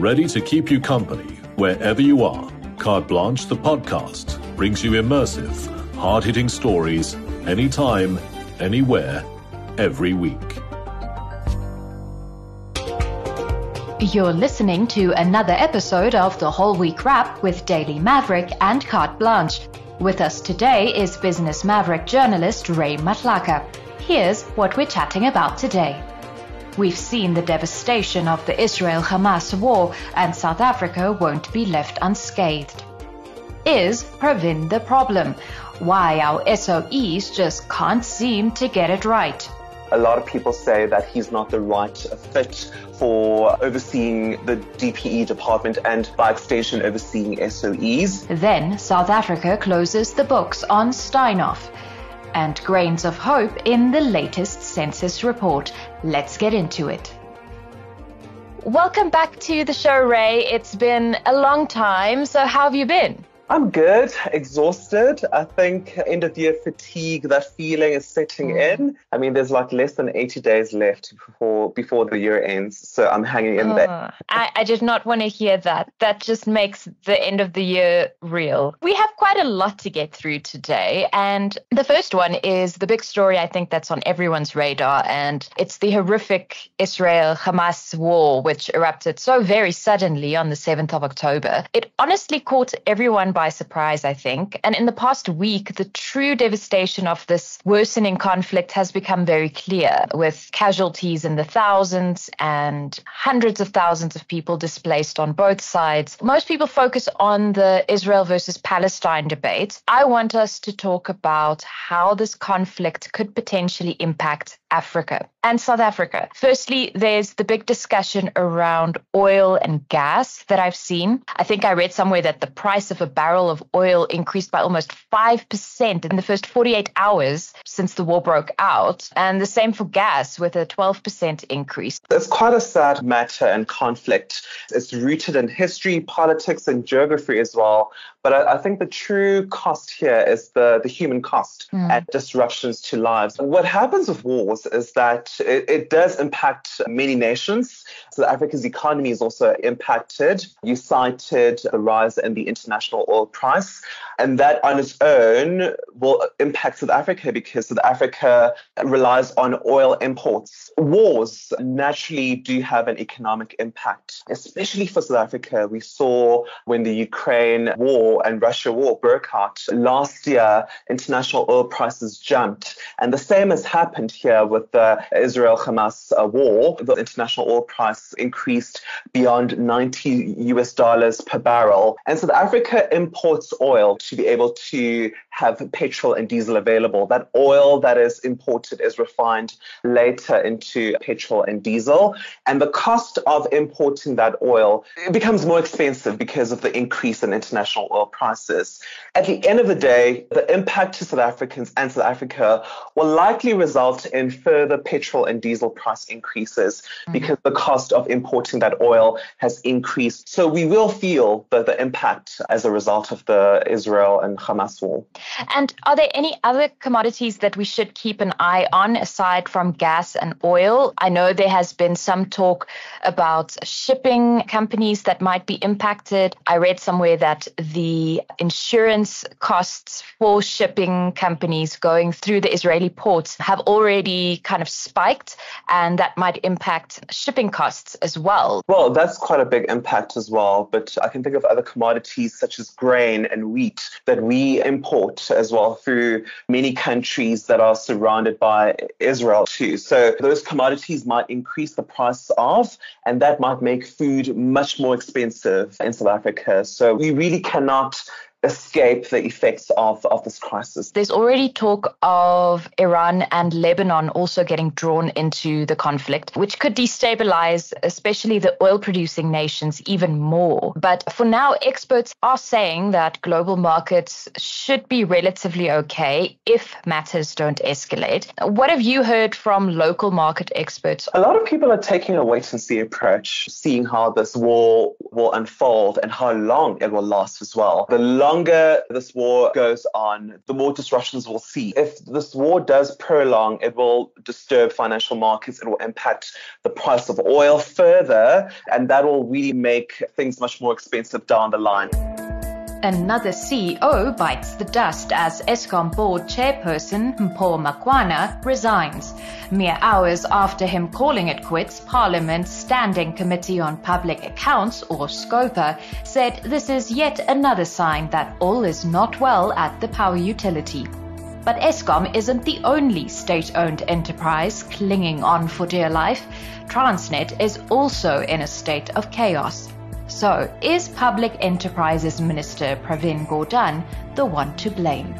ready to keep you company wherever you are. Carte Blanche, the podcast, brings you immersive, hard-hitting stories anytime, anywhere, every week. You're listening to another episode of the WholeWeek Wrap with Daily Maverick and Carte Blanche. With us today is Business Maverick journalist Ray Matlaka. Here's what we're chatting about today. We've seen the devastation of the Israel-Hamas war, and South Africa won't be left unscathed. Is Pravin the problem? Why our SOEs just can't seem to get it right. A lot of people say that he's not the right fit for overseeing the DPE department and by extension overseeing SOEs. Then South Africa closes the books on Steinhoff. And grains of hope in the latest census report. Let's get into it. Welcome back to the show, Ray. It's been a long time. So how have you been? I'm good, exhausted. I think end of year fatigue, that feeling is setting in. I mean, there's like less than 80 days left before the year ends. So I'm hanging in there. I did not want to hear that. That just makes the end of the year real. We have quite a lot to get through today. And the first one is the big story, I think, that's on everyone's radar. And it's the horrific Israel-Hamas war, which erupted so very suddenly on the 7th of October. It honestly caught everyone by surprise, I think. And in the past week, the true devastation of this worsening conflict has become very clear, with casualties in the thousands and hundreds of thousands of people displaced on both sides. Most people focus on the Israel versus Palestine debate. I want us to talk about how this conflict could potentially impact Africa and South Africa. Firstly, there's the big discussion around oil and gas that I've seen. I think I read somewhere that the price of a barrel of oil increased by almost 5% in the first 48 hours since the war broke out. And the same for gas, with a 12% increase. It's quite a sad matter and conflict. It's rooted in history, politics, and geography as well. But I think the true cost here is the human cost and disruptions to lives. What happens with wars is that it does impact many nations. South Africa's economy is also impacted. You cited the rise in the international oil price, and that on its own will impact South Africa because South Africa relies on oil imports. Wars naturally do have an economic impact, especially for South Africa. We saw when the Ukraine war and Russia war broke out last year, international oil prices jumped. And the same has happened here with the Israel-Hamas war. The international oil price increased beyond $90 per barrel. And South Africa imports oil to be able to have petrol and diesel available. That oil that is imported is refined later into petrol and diesel. And the cost of importing that oil, it becomes more expensive because of the increase in international oil prices. At the end of the day, the impact to South Africans and South Africa will likely result in further petrol and diesel price increases because the cost of importing that oil has increased. So we will feel the impact as a result of the Israel and Hamas war. And are there any other commodities that we should keep an eye on aside from gas and oil? I know there has been some talk about shipping companies that might be impacted. I read somewhere that the insurance costs for shipping companies going through the Israeli ports have already kind of spiked, and that might impact shipping costs as well. Well, that's quite a big impact as well, but I can think of other commodities such as grain and wheat that we import as well through many countries that are surrounded by Israel too. So those commodities might increase the price of, and that might make food much more expensive in South Africa. So we really cannot escape the effects of this crisis. There's already talk of Iran and Lebanon also getting drawn into the conflict, which could destabilize especially the oil-producing nations even more. But for now, experts are saying that global markets should be relatively okay if matters don't escalate. What have you heard from local market experts? A lot of people are taking a wait-and-see approach, seeing how this war will unfold and how long it will last as well. The longer this war goes on, the more disruptions we'll see. If this war does prolong, it will disturb financial markets. It will impact the price of oil further, and that will really make things much more expensive down the line. Another CEO bites the dust as Eskom board chairperson Mpho Makwana resigns. Mere hours after him calling it quits, Parliament's Standing Committee on Public Accounts, or SCOPA, said this is yet another sign that all is not well at the power utility. But Eskom isn't the only state-owned enterprise clinging on for dear life. Transnet is also in a state of chaos. So, is Public Enterprises Minister Pravin Gordhan the one to blame?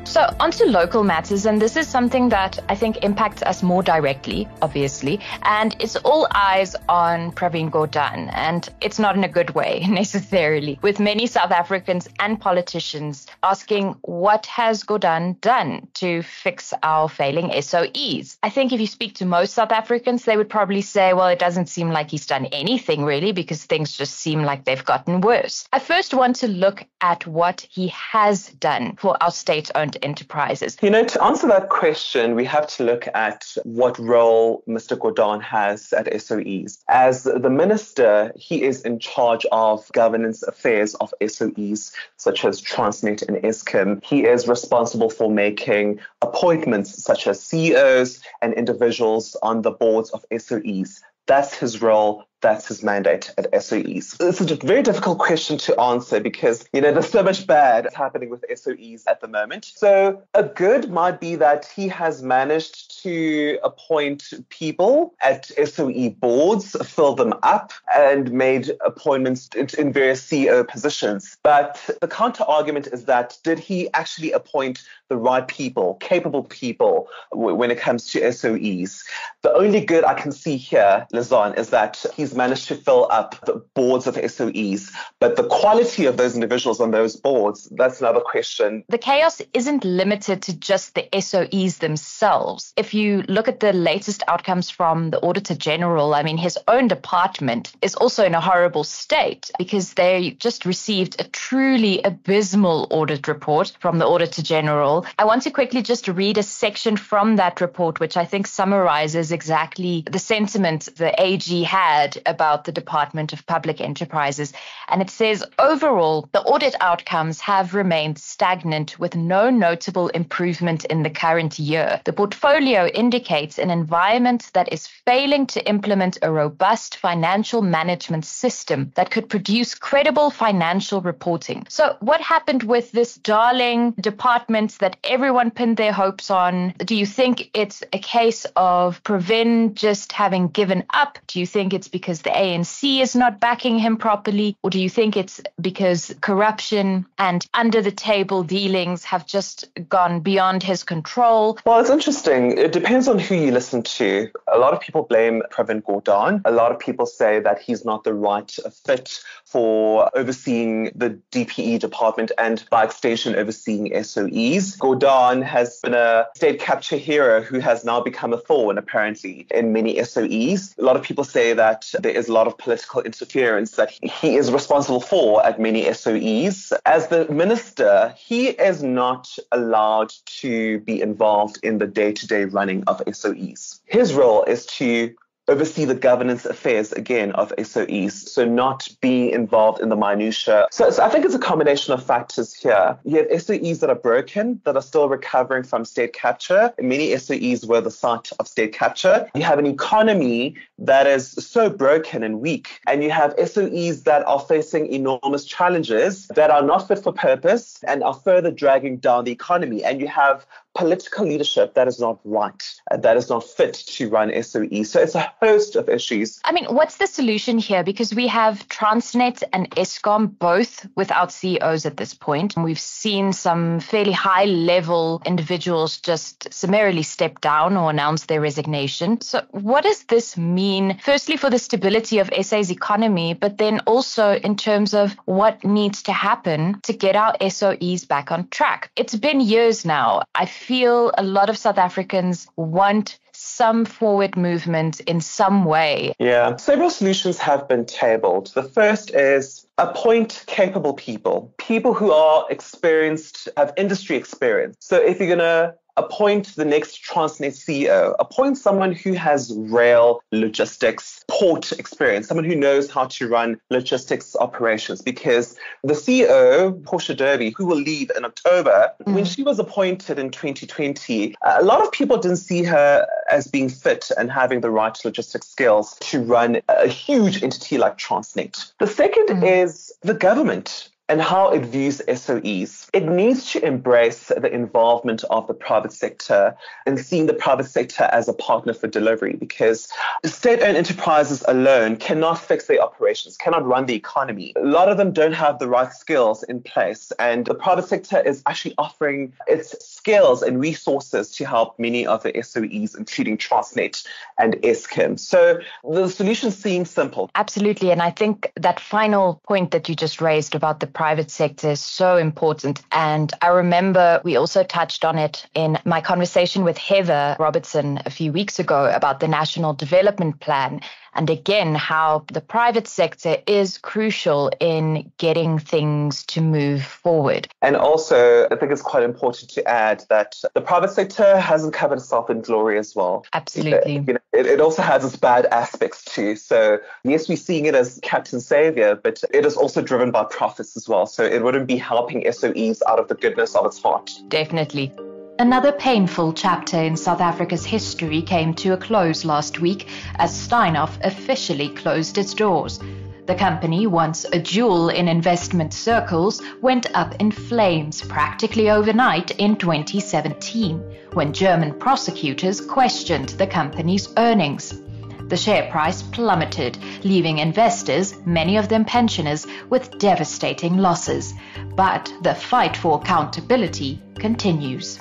So, onto local matters, and this is something that I think impacts us more directly, obviously, and it's all eyes on Pravin Gordhan, and it's not in a good way, necessarily, with many South Africans and politicians asking what has Gordhan done to fix our failing SOEs. I think if you speak to most South Africans, they would probably say, well, it doesn't seem like he's done anything, really, because things just seem like they've gotten worse. I first want to look at what he has done for our state-owned enterprises. To answer that question, we have to look at what role Mr. Gordhan has at SOEs. As the minister, he is in charge of governance affairs of SOEs, such as Transnet and Eskom. He is responsible for making appointments such as CEOs and individuals on the boards of SOEs. That's his role. That's his mandate at SOEs. It's a very difficult question to answer because, there's so much bad happening with SOEs at the moment. So a good might be that he has managed to appoint people at SOE boards, fill them up, and made appointments in various CEO positions. But the counter argument is that did he actually appoint the right people, capable people, when it comes to SOEs? The only good I can see here, Lizanne, is that he's managed to fill up the boards of SOEs, but the quality of those individuals on those boards, that's another question. The chaos isn't limited to just the SOEs themselves. If you look at the latest outcomes from the Auditor General, his own department is also in a horrible state because they just received a truly abysmal audit report from the Auditor General. I want to quickly just read a section from that report, which I think summarizes exactly the sentiment the AG had about the Department of Public Enterprises. And it says, overall, the audit outcomes have remained stagnant with no notable improvement in the current year. The portfolio indicates an environment that is failing to implement a robust financial management system that could produce credible financial reporting. So what happened with this darling department that everyone pinned their hopes on? Do you think it's a case of Pravin just having given up? Do you think it's because the ANC is not backing him properly? Or do you think it's because corruption and under-the-table dealings have just gone beyond his control? Well, it's interesting. It depends on who you listen to. A lot of people blame Pravin Gordhan. A lot of people say that he's not the right fit for overseeing the DPE department and, by extension, overseeing SOEs. Gordhan has been a state capture hero who has now become a thorn, apparently, in many SOEs. A lot of people say that there is a lot of political interference that he is responsible for at many SOEs. As the minister, he is not allowed to be involved in the day-to-day running of SOEs. His role is to oversee the governance affairs, again, of SOEs, so not being involved in the minutiae. So I think it's a combination of factors here. You have SOEs that are broken, that are still recovering from state capture. Many SOEs were the site of state capture. You have an economy that is so broken and weak, and you have SOEs that are facing enormous challenges that are not fit for purpose and are further dragging down the economy. And you have political leadership that is not right, that is not fit to run SOE. So it's a host of issues. What's the solution here? Because we have Transnet and Eskom both without CEOs at this point. We've seen some fairly high-level individuals just summarily step down or announce their resignation. So what does this mean, firstly, for the stability of SA's economy, but then also in terms of what needs to happen to get our SOEs back on track? It's been years now. I feel a lot of South Africans want some forward movement in some way. Yeah, several solutions have been tabled. The first is appoint capable people who are experienced, have industry experience. So if you're going to appoint the next Transnet CEO, appoint someone who has rail logistics, port experience, someone who knows how to run logistics operations, because the CEO, Portia Derby, who will leave in October, when she was appointed in 2020, a lot of people didn't see her as being fit and having the right logistics skills to run a huge entity like Transnet. The second is the government and how it views SOEs. It needs to embrace the involvement of the private sector and seeing the private sector as a partner for delivery, because state-owned enterprises alone cannot fix their operations, cannot run the economy. A lot of them don't have the right skills in place, and the private sector is actually offering its skills and resources to help many of the SOEs, including Transnet and Eskom. So the solution seems simple. Absolutely. And I think that final point that you just raised about the private sector is so important. And I remember we also touched on it in my conversation with Heather Robertson a few weeks ago about the National Development Plan. And again, how the private sector is crucial in getting things to move forward. And also, I think it's quite important to add that the private sector hasn't covered itself in glory as well. Absolutely. It also has its bad aspects too. So yes, we're seeing it as Captain Savior, but it is also driven by profits as well. So it wouldn't be helping SOEs out of the goodness of its heart. Definitely. Another painful chapter in South Africa's history came to a close last week as Steinhoff officially closed its doors. The company, once a jewel in investment circles, went up in flames practically overnight in 2017, when German prosecutors questioned the company's earnings. The share price plummeted, leaving investors, many of them pensioners, with devastating losses. But the fight for accountability continues.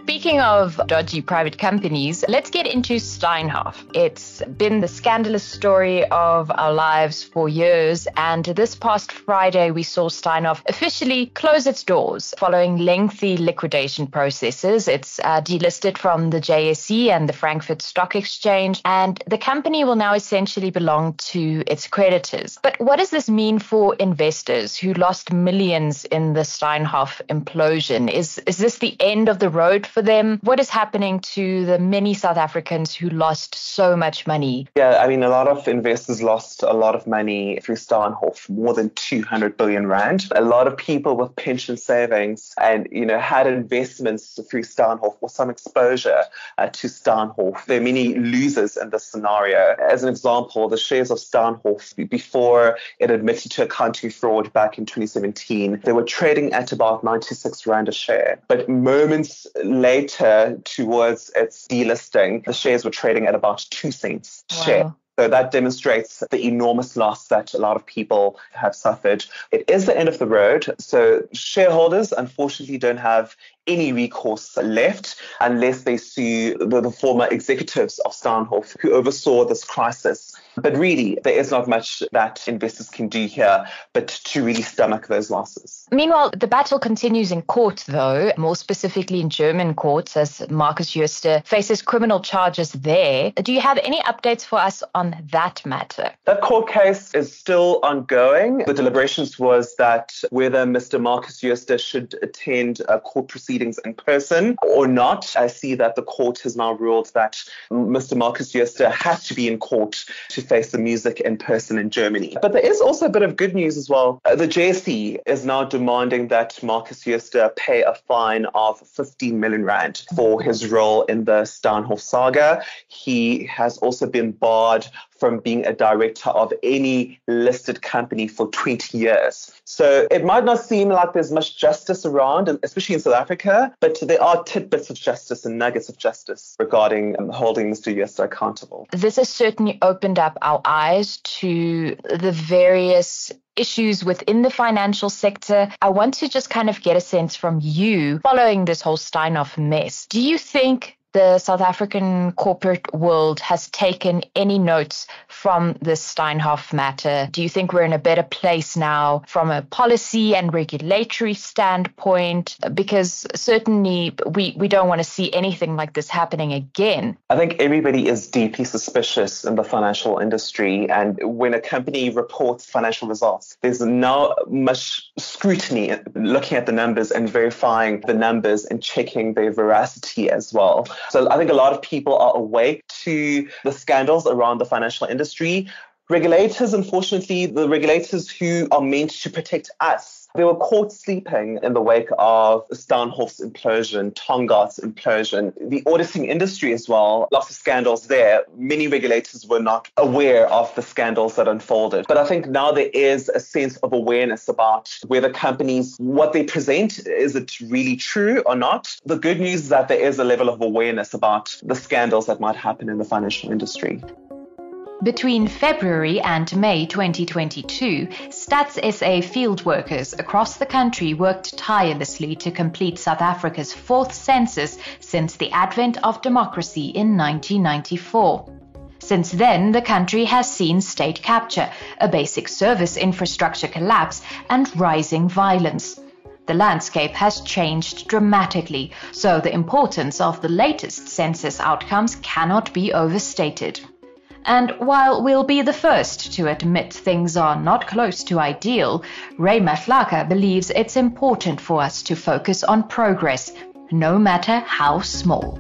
Speaking of dodgy private companies, let's get into Steinhoff. It's been the scandalous story of our lives for years, and this past Friday we saw Steinhoff officially close its doors following lengthy liquidation processes. It's delisted from the JSE and the Frankfurt Stock Exchange, and the company will now essentially belong to its creditors. But what does this mean for investors who lost millions in the Steinhoff implosion? Is this the end of the road for them? What is happening to the many South Africans who lost so much money? Yeah, I mean, a lot of investors lost a lot of money through Steinhoff, more than 200 billion rand. A lot of people with pension savings and, had investments through Steinhoff or some exposure to Steinhoff. There are many losers in this scenario. As an example, the shares of Steinhoff, before it admitted to accounting fraud back in 2017, they were trading at about 96 rand a share. But moments later, towards its delisting, the shares were trading at about 2 cents a share. So that demonstrates the enormous loss that a lot of people have suffered. It is the end of the road. So shareholders, unfortunately, don't have any recourse left unless they sue the former executives of Steinhoff who oversaw this crisis. But really, there is not much that investors can do here but to really stomach those losses. Meanwhile, the battle continues in court, though, more specifically in German courts, as Markus Jooste faces criminal charges there. Do you have any updates for us on that matter? That court case is still ongoing. The deliberations was that whether Mr. Markus Jooste should attend court proceedings in person or not. I see that the court has now ruled that Mr. Markus Jooste has to be in court to face the music in person in Germany. But there is also a bit of good news as well. The JSE is now demanding that Markus Jooste pay a fine of 15 million rand for his role in the Steinhoff saga. He has also been barred from being a director of any listed company for 20 years. So it might not seem like there's much justice around, especially in South Africa, but there are tidbits of justice and nuggets of justice regarding holding Mr. Jooste accountable. This has certainly opened up our eyes to the various issues within the financial sector. I want to just kind of get a sense from you following this whole Steinhoff mess. Do you think the South African corporate world has taken any notes from the Steinhoff matter? Do you think we're in a better place now from a policy and regulatory standpoint? Because certainly we don't want to see anything like this happening again. I think everybody is deeply suspicious in the financial industry. And when a company reports financial results, there's now much scrutiny looking at the numbers and verifying the numbers and checking their veracity as well. So I think a lot of people are awake to the scandals around the financial industry. Regulators, unfortunately, the regulators who are meant to protect us, they were caught sleeping in the wake of Steinhoff's implosion, Tongaat's implosion, the auditing industry as well. Lots of scandals there. Many regulators were not aware of the scandals that unfolded. But I think now there is a sense of awareness about whether companies, what they present, is it really true or not? The good news is that there is a level of awareness about the scandals that might happen in the financial industry. Between February and May 2022, Stats SA field workers across the country worked tirelessly to complete South Africa's fourth census since the advent of democracy in 1994. Since then, the country has seen state capture, a basic service infrastructure collapse, and rising violence. The landscape has changed dramatically, so the importance of the latest census outcomes cannot be overstated. And while we'll be the first to admit things are not close to ideal, Ray Matlaka believes it's important for us to focus on progress, no matter how small.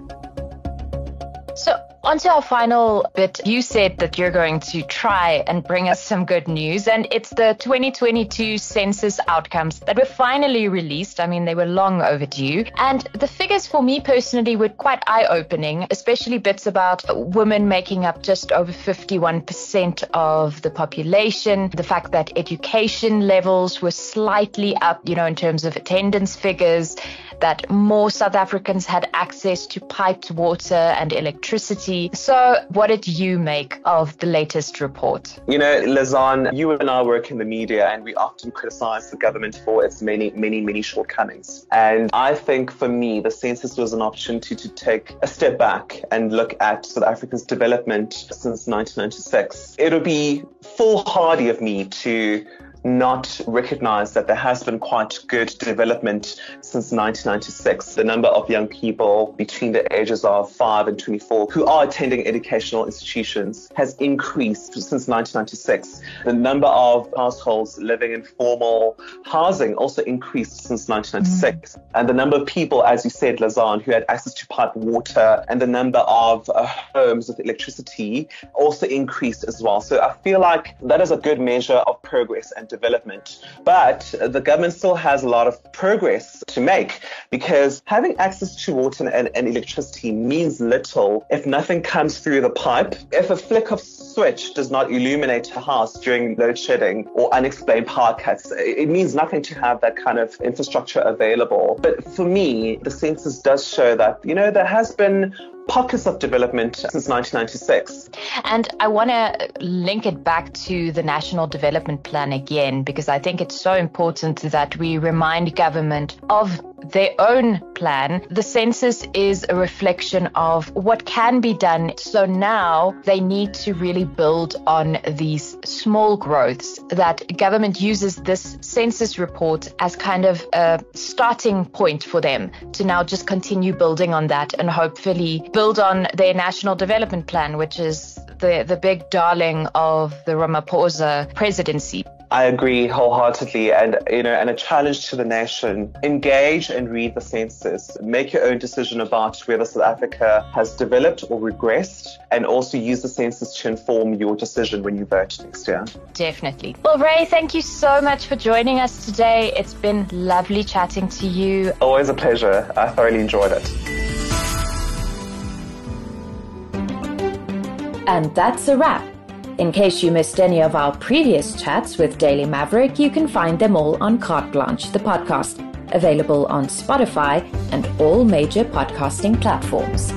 So, on to our final bit. You said that you're going to try and bring us some good news, and it's the 2022 census outcomes that were finally released. I mean, they were long overdue. And the figures for me personally were quite eye-opening, especially bits about women making up just over 51% of the population, the fact that education levels were slightly up, in terms of attendance figures, that more South Africans had access to piped water and electricity. So what did you make of the latest report? Lizanne, you and I work in the media, and we often criticize the government for its many shortcomings. And I think for me, the census was an opportunity to take a step back and look at South Africa's development since 1996. It would be foolhardy of me to not recognize that there has been quite good development since 1996. The number of young people between the ages of 5 and 24 who are attending educational institutions has increased since 1996. The number of households living in formal housing also increased since 1996. And the number of people, as you said, Lizanne, who had access to piped water, and the number of homes with electricity also increased as well. So I feel like that is a good measure of progress and development. But the government still has a lot of progress to make, because having access to water and electricity means little if nothing comes through the pipe. If a flick of switch does not illuminate a house during load shedding or unexplained power cuts, it means nothing to have that kind of infrastructure available. But for me, the census does show that, there has been pockets of development since 1996. And I want to link it back to the National Development Plan again, because I think it's so important that we remind government of their own plan. The census is a reflection of what can be done. So now they need to really build on these small growths, that government uses this census report as kind of a starting point for them to now just continue building on that and hopefully build on their National Development Plan, which is the big darling of the Ramaphosa presidency. I agree wholeheartedly, and and a challenge to the nation: engage and read the census. Make your own decision about whether South Africa has developed or regressed, and also use the census to inform your decision when you vote next year. Definitely. Well, Ray, thank you so much for joining us today. It's been lovely chatting to you. Always a pleasure. I thoroughly enjoyed it. And that's a wrap. In case you missed any of our previous chats with Daily Maverick, you can find them all on Carte Blanche, the podcast, available on Spotify and all major podcasting platforms.